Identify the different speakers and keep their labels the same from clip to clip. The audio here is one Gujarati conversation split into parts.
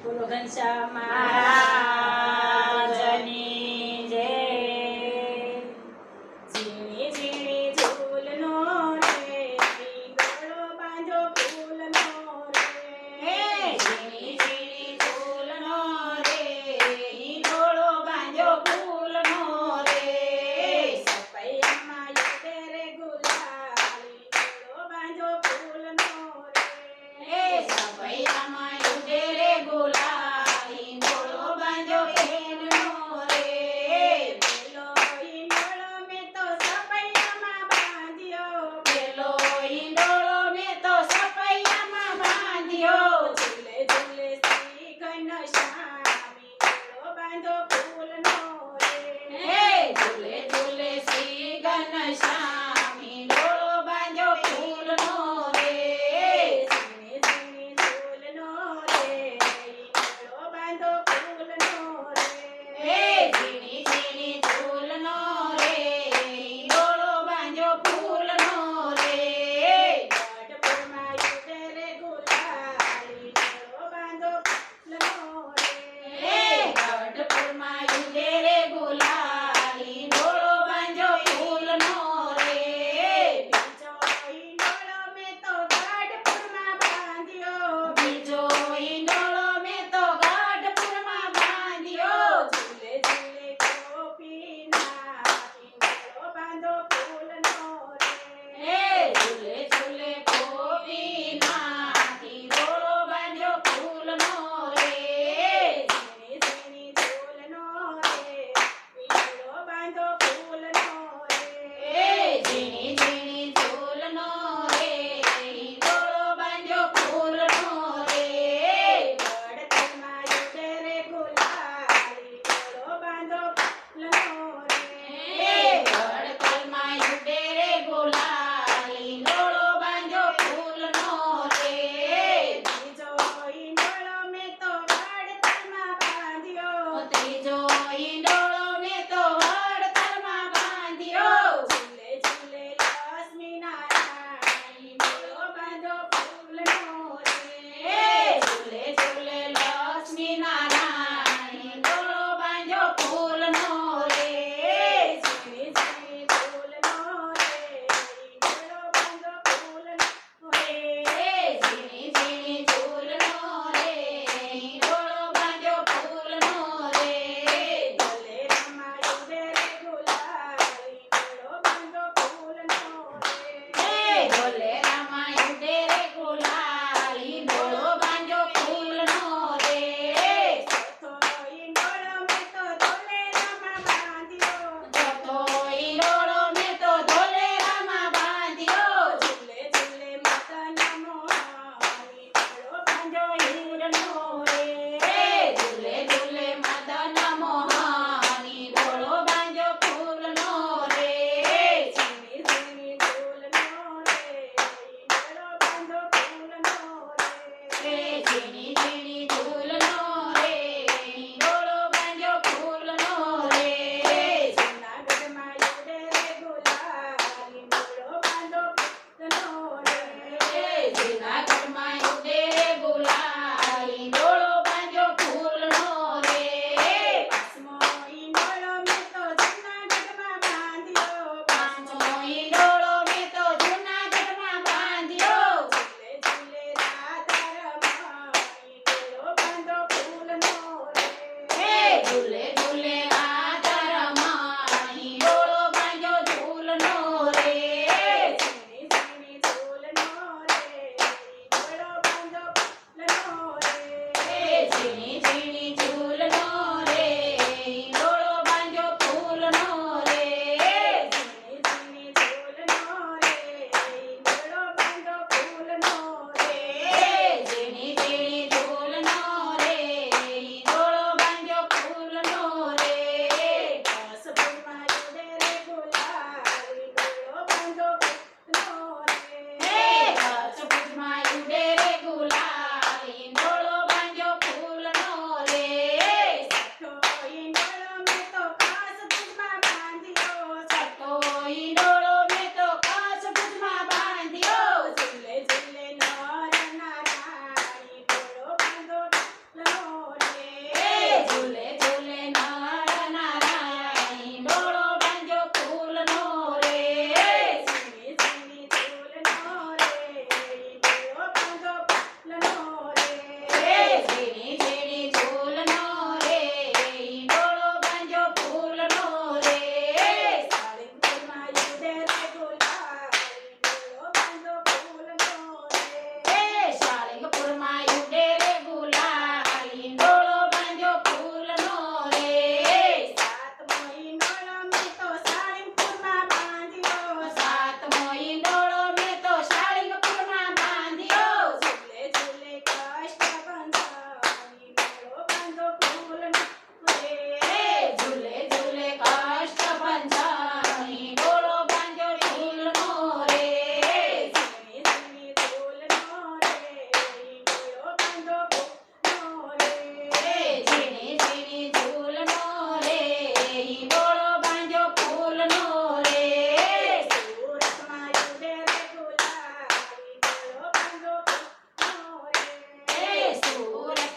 Speaker 1: બોલો ઘનશ્યામ મહારાજની જય. ઝીણી ઝીણી ઝૂલનો રે, હિંડોળો બાંધો ફૂલનો રે. ઝીણી ઝીણી ઝૂલનો રે, હિંડોળો બાંધો ફૂલનો રે. સપૈયામાં યુટે રે ગુલાલ, હિંડોળો બાંધો ફૂલનો રે. સપૈયામાં યુટે રે ગુલાલ, હિંડોળો બાંધો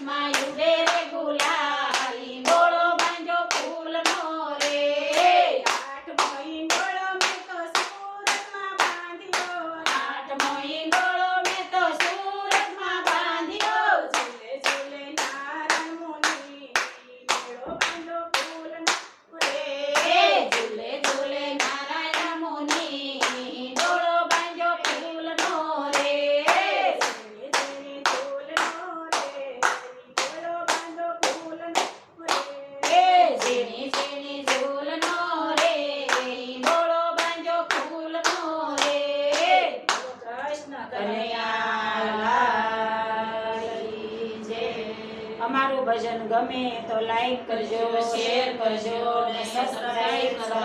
Speaker 2: સુરતમાં ઉડે રે ગુલાલી ડોળો બાંધો ફૂલનો રે
Speaker 1: આઠમો ઈંડોળો મેં તો સુરતમાં બાંધ્યો
Speaker 2: આઠમો ઈંડોળો મેં તો સુરતમાં બાંધ્યો
Speaker 1: ઝૂલે ઝૂલે નારાયણ મુનિ મેળો બાંધો ફૂલનો રે
Speaker 2: ઝૂલે ઝૂલે નારાયણ મુનિ ડોળો બાંધ્યો ફૂલનો રે
Speaker 1: ઝીણી ઝીણી ઝૂલનો રે મેળો બાંધો ફૂલનો રે
Speaker 2: ઝીણી ઝીણી ઝૂલનો રે ડોળો બાંધ્યો ફૂલનો રે
Speaker 1: કૃષ્ણ
Speaker 2: કનૈયા લાલ કી જય. અમારું ભજન ગમે તો લાઈક કરજો, શેર કરજો અને સબસ્ક્રાઇબ કરજો.